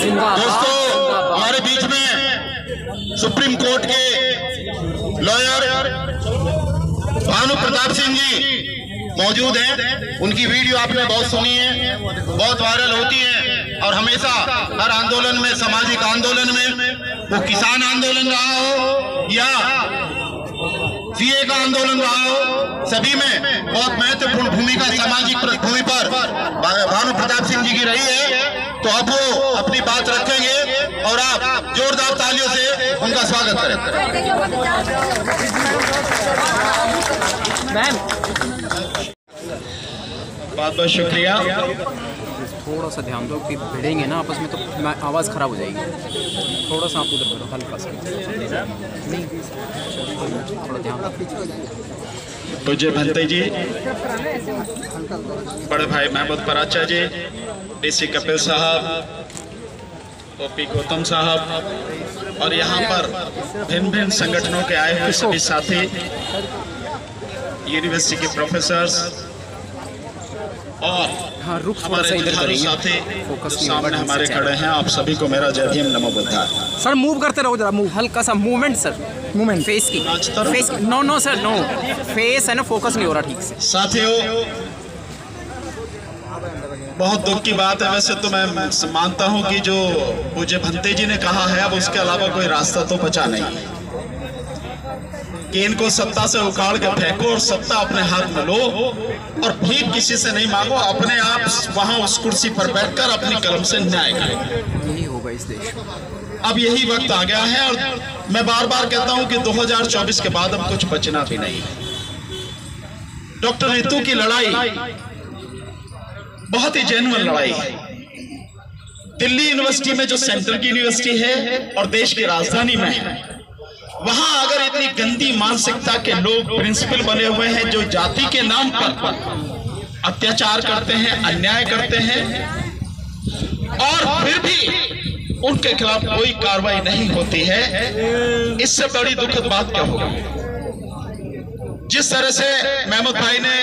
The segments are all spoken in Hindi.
दोस्तों, हमारे बीच में सुप्रीम कोर्ट के लॉयर भानु प्रताप सिंह जी मौजूद हैं। उनकी वीडियो आपने बहुत सुनी है, बहुत वायरल होती है और हमेशा हर आंदोलन में, सामाजिक आंदोलन में, वो किसान आंदोलन रहा हो या सीए का आंदोलन रहा हो, सभी में बहुत महत्वपूर्ण भूमिका सामाजिक पृष्ठभूमि पर भानु प्रताप सिंह जी की रही है। तो अब वो अपनी बात रखेंगे और आप जोरदार तालियों से उनका स्वागत करें। बहुत बहुत शुक्रिया। थोड़ा सा ध्यान दो कि भिड़ेंगे ना आपस में तो आवाज़ ख़राब हो जाएगी। थोड़ा सा आप उधर करो, हल्का सा नहीं, थोड़ा ध्यान रखो। पूज्य भंते जी, बड़े भाई महमूद पराचा जी, डीसी कपिल साहब, ओपी गौतम साहब और यहाँ पर भिन्न भिन्न संगठनों के आए हुए सभी साथी, यूनिवर्सिटी के प्रोफेसर्स और हमारे साथी सामने हमारे खड़े हैं, आप सभी को मेरा जय भीम नमो बुद्धाय। सर मूव करते रहो जरा, मूव हल्का सा मूवमेंट सर, मूवमेंट फेस की, face no sir no, face है ना, फोकस नहीं हो रहा ठीक से। साथियों, बहुत दुख की बात है, वैसे तो मैं मानता हूं कि जो पूज्य भंते जी ने कहा है अब उसके अलावा कोई रास्ता तो बचा नहीं कि इनको सत्ता से उखाड़ के फेंको और सत्ता अपने हाथ में लो और भीख किसी से नहीं मांगो, अपने आप वहां उस कुर्सी पर बैठकर अपनी कलम से न्याय करो। यही होगा इस देश में। अब यही वक्त आ गया है और मैं बार बार कहता हूं कि 2024 के बाद अब कुछ बचना भी नहीं है। डॉक्टर नीतू की लड़ाई बहुत ही जेन्युइन लड़ाई है। दिल्ली यूनिवर्सिटी में जो सेंट्रल की यूनिवर्सिटी है और देश की राजधानी में है, वहां अगर इतनी गंदी मानसिकता के लोग प्रिंसिपल बने हुए हैं जो जाति के नाम पर अत्याचार करते हैं, अन्याय करते हैं और फिर भी उनके खिलाफ कोई कार्रवाई नहीं होती है, इससे बड़ी दुखद बात क्या होगी। जिस तरह से महमूद भाई ने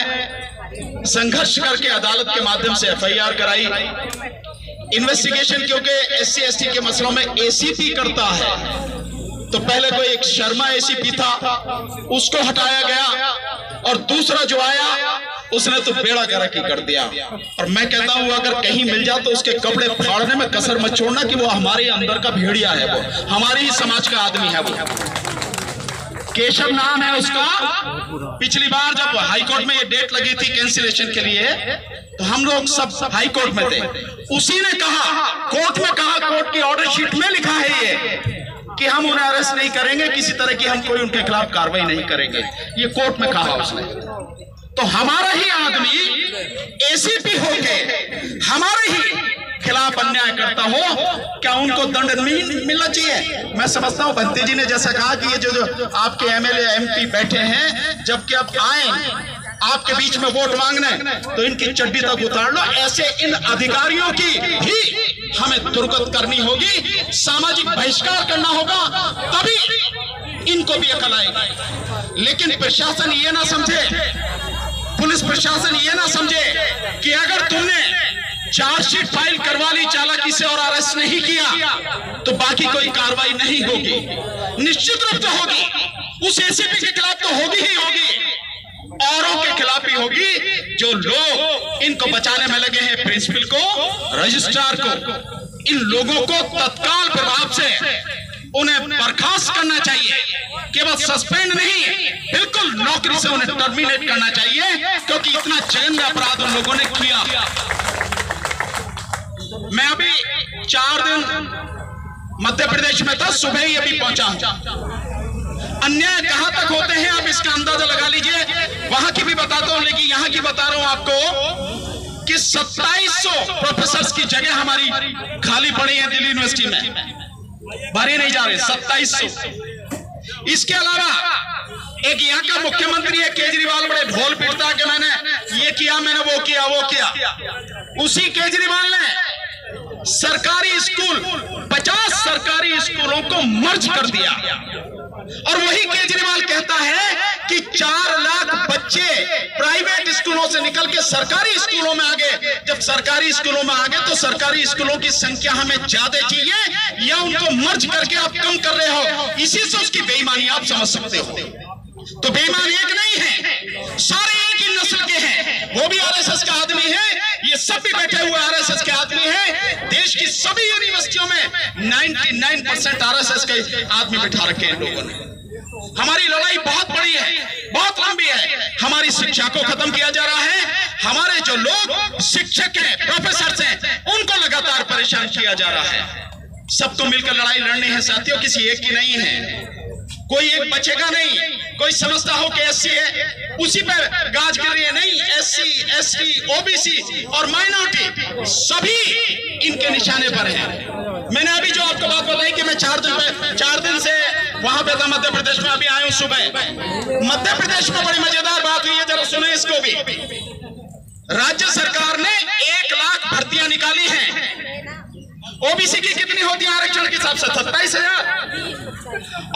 संघर्ष करके अदालत के माध्यम से एफआईआर कराई, इन्वेस्टिगेशन क्योंकि एससी एसटी के मसलों में एसीपी करता है, तो पहले कोई एक शर्मा एसीपी था, उसको हटाया गया और दूसरा जो आया उसने तो बेड़ा गर्क ही कर दिया। और मैं कहता हूं अगर कहीं मिल जाए तो उसके कपड़े फाड़ने में कसर मत छोड़ना कि वो हमारे अंदर का भेड़िया है, वो हमारे ही समाज का आदमी है। वो केशव नाम है उसका। पिछली बार जब हाईकोर्ट में ये डेट लगी थी कैंसिलेशन के लिए, तो हम लोग सब हाईकोर्ट में थे। उसी ने कहा, कोर्ट में कहा, कोर्ट की ऑर्डर शीट में लिखा है ये कि हम उन्हें अरेस्ट नहीं करेंगे, किसी तरह की हम कोई उनके खिलाफ कार्रवाई नहीं करेंगे, ये कोर्ट में कहा उसने। तो हमारा ही आदमी एसीपी होके हमारे ही खिलाफ अन्याय करता हो, क्या उनको दंड नहीं मिलना चाहिए? मैं समझता हूं भंते जी ने जैसा कहा कि ये जो आपके एमएलए एमपी बैठे हैं, जबकि अब आए आपके बीच में वोट मांगने, तो इनकी चड्डी तक उतार लो। ऐसे इन अधिकारियों की भी हमें दुर्गत करनी होगी, सामाजिक बहिष्कार करना होगा, तभी इनको भी अकल आएगी। लेकिन प्रशासन ये ना समझे, पुलिस प्रशासन ये ना समझे कि अगर तुमने चार्जशीट फाइल करवा ली चालाकी से और अरेस्ट नहीं किया तो बाकी कोई कार्रवाई नहीं होगी। निश्चित रूप से होगी, उस एसीपी के खिलाफ तो होगी ही होगी, औरों के खिलाफ भी होगी। जो लोग इनको बचाने में लगे हैं, प्रिंसिपल को, रजिस्ट्रार को, इन लोगों को तत्काल प्रभाव से उन्हें बर्खास्त करना चाहिए, केवल सस्पेंड नहीं, बिल्कुल नौकरी से उन्हें टर्मिनेट करना चाहिए, क्योंकि इतना जघन्य अपराध उन लोगों ने किया। मैं अभी 4 दिन मध्य प्रदेश में था, सुबह ही अभी पहुंचा हूं। अन्याय कहां तक होते हैं आप इसका अंदाजा लगा लीजिए। वहां की भी बताता हूं, लेकिन यहां की बता रहा हूं आपको कि 2700 प्रोफेसर्स की जगह हमारी खाली पड़ी है दिल्ली यूनिवर्सिटी में, भरे नहीं जा रहे 2700। इसके अलावा एक यहाँ का मुख्यमंत्री है केजरीवाल, बड़े ढोल पीटता कि मैंने ये किया, मैंने वो किया, वो किया। उसी केजरीवाल ने सरकारी स्कूल 50 सरकारी स्कूलों को मर्ज कर दिया, और वही केजरीवाल कहता है कि 4 लाख बच्चे प्राइवेट स्कूलों से निकल के सरकारी स्कूलों में आ गए। जब जब सरकारी स्कूलों में आ गए तो सरकारी स्कूलों की संख्या हमें ज्यादा चाहिए या उनको मर्ज करके आप कम कर रहे हो, इसी से उसकी बेईमानी आप समझ सकते हो। तो बेईमान एक नहीं है, सारे एक ही नस्ल के हैं। वो भी आरएसएस का आदमी है, ये सब भी बैठे हुए आरएसएस के आदमी हैं। देश की सभी यूनिवर्सिटियों में 99% आरएसएस के आदमी बिठा रखे हैं लोगों ने। हमारी लड़ाई बहुत बड़ी है, बहुत लंबी है। हमारी शिक्षा को खत्म किया जा रहा है, हमारे जो लोग शिक्षक हैं, प्रोफेसर हैं, उनको लगातार परेशान किया जा रहा है। सबको मिलकर लड़ाई लड़नी है साथियों, किसी एक की नहीं है। कोई एक बचेगा नहीं। कोई समझता हो कि एससी है उसी पे गाज गिर रही है, नहीं। एससी, एसटी, ओबीसी और माइनॉरिटी सभी इनके निशाने पर हैं। मैंने अभी जो आपको बात बताई कि मैं 4 दिन से वहां पे था मध्य प्रदेश में, अभी आया हूं सुबह। मध्य प्रदेश में बड़ी मजेदार बात हुई है, जरा सुने इसको भी। राज्य सरकार ने 1 लाख भर्तियां निकाली हैं। ओबीसी की कितनी होती है आरक्षण के हिसाब से? 27,000।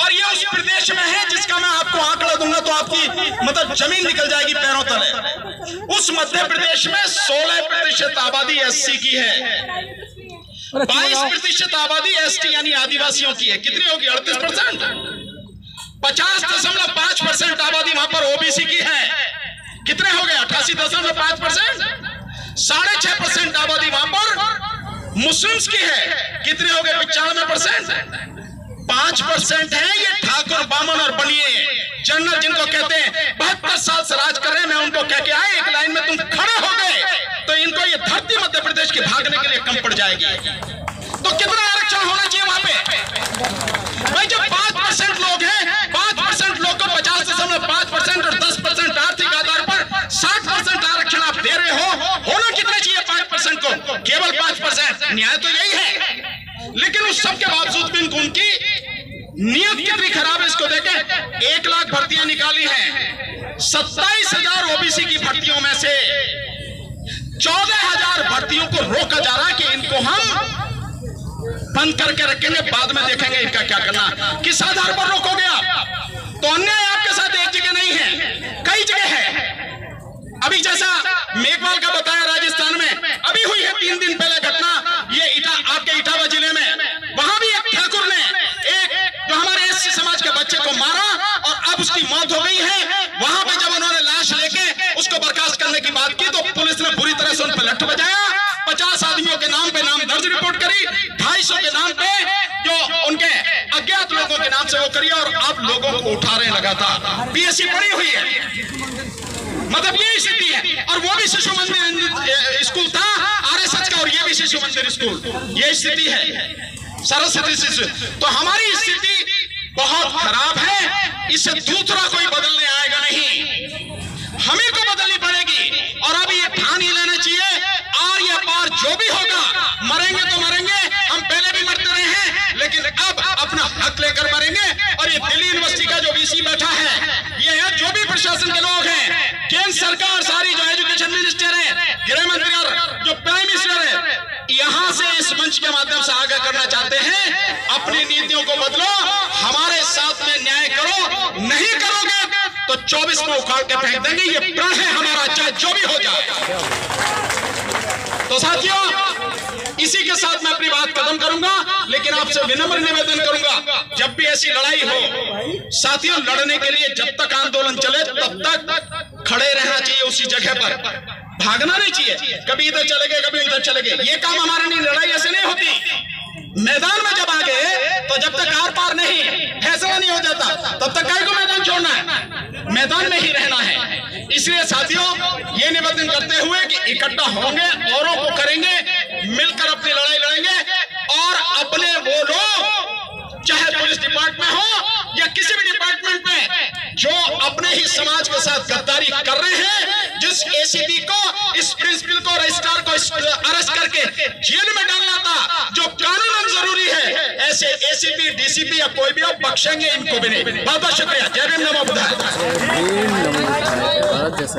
और ये उस प्रदेश में है जिसका मैं आपको आंकड़ा दूंगा तो आपकी मतलब जमीन निकल जाएगी पैरों तले। उस मध्य प्रदेश में 16% आबादी एससी की है, 22% आबादी एसटी यानी आदिवासियों की है। कितनी होगी? 38%। 50.5% आबादी वहां पर ओबीसी की है। कितने हो गए? 88.5%। 6.5% आबादी वहां पर मुस्लिम्स की है। कितने हो गए? 95%। 5% है ये ठाकुर, बामन और बनिए जनरल, जिनको कहते हैं 72 साल से राज कर रहे हैं। मैं उनको कह के आए, एक लाइन में तुम खड़े हो गए तो इनको ये धरती मध्य प्रदेश की भागने के लिए कम पड़ जाएगी। तो कितना आरक्षण होना चाहिए वहां पे? भाई जब 5% लोग हैं, 5% लोग को 50.5% और 10% आर्थिक आधार पर 60% आरक्षण आप दे रहे हो, होना कितना चाहिए 5% को? केवल 5%। न्याय तो यही है। लेकिन उस सब के बावजूद भी इनको उनकी नियत कितनी खराब है इसको देखें। 1 लाख भर्तियां निकाली हैं, 27,000 ओबीसी की भर्तियों में से 14,000 भर्तियों को रोका जा रहा है कि इनको हम बंद करके रखेंगे, बाद में देखेंगे इनका क्या करना। किस आधार पर रोकोगे आप? तो अन्याय आपके साथ एक जगह नहीं है, कई जगह है। अभी जैसा मेघवाल का बताया राजस्थान में अभी हुई है 3 दिन पहले घटना, ये आपके इटावा जिले में। वहां भी एक ठाकुर ने एक जो हमारे एससी समाज के बच्चे को मारा और अब उसकी मौत हो गई है। वहां पे जब उन्होंने लाश लेके उसको बर्खास्त करने की बात की तो पुलिस ने बुरी तरह से उन पर लठ बजाया। 50 आदमियों के नाम पे नाम दर्ज रिपोर्ट करी, 250 के नाम पे जो उनके अज्ञात लोगों के नाम से वो करी और अब लोगों को उठा रहे लगातार। पीएससी पड़ी हुई है, मतलब ये स्थिति है। और वो भी शिशु मंदिर स्कूल था आरएसएस का और ये भी शिशु मंदिर स्कूल, ये स्थिति है सरस्वती शिशु। तो हमारी स्थिति बहुत खराब है, इससे दूसरा कोई बदलने आएगा नहीं, हमें को बदलनी पड़ेगी। और अब ये ठान ही लेना चाहिए, आर या पार जो भी होगा, मरेंगे तो मरेंगे, हम पहले भी मरते रहे हैं, लेकिन अब अपना हक लेकर मरेंगे। और ये दिल्ली यूनिवर्सिटी का जो वीसी बैठा है, ये है जो भी प्रशासन के लोग हैं, केंद्र सरकार सारी, जो एजुकेशन मिनिस्टर है, गृह मंत्री और जो प्राइम मिनिस्टर है, यहां से इस मंच के माध्यम से आगे करना चाहते हैं, अपनी नीतियों को बदलो, हमारे साथ में न्याय करो। नहीं करोगे तो 24 को उखाड़ के फेंक देंगे, ये प्रण है हमारा, चाहे जो भी हो जाए। तो साथियों, इसी के साथ मैं अपनी बात खत्म करूंगा, लेकिन आपसे विनम्र निवेदन करूंगा, जब भी ऐसी लड़ाई हो साथियों, लड़ने के लिए जब तक आंदोलन चले तब तक खड़े रहना चाहिए उसी जगह पर, भागना नहीं चाहिए। कभी इधर चले गए, कभी उधर चले गए, ये काम हमारे लिए, लड़ाई ऐसे नहीं होती। मैदान में जब आ गए तो जब तक आर पार नहीं फैसला नहीं हो जाता तब तक काहे को मैदान छोड़ना है, मैदान में ही रहना है। इसलिए साथियों, ये निवेदन करते हुए कि इकट्ठा होंगे, औरों को करेंगे, मिलकर अपनी लड़ाई लड़ेंगे और अपने वो लोग, चाहे पुलिस डिपार्टमेंट हो या किसी भी डिपार्टमेंट में, जो अपने ही समाज के साथ गद्दारी कर रहे हैं, जिस एसीपी को, इस प्रिंसिपल को, रजिस्ट्रार को अरेस्ट करके जेल में डालना था, जो कानूनन जरूरी है, ऐसे एसीपी, डीसीपी या कोई भी हो, बख्शेंगे इनको भी नहीं। बहुत बहुत शुक्रिया। जय भीम, नमो बुद्धाय। जय भीम, नमो बुद्धाय। भारत जैसा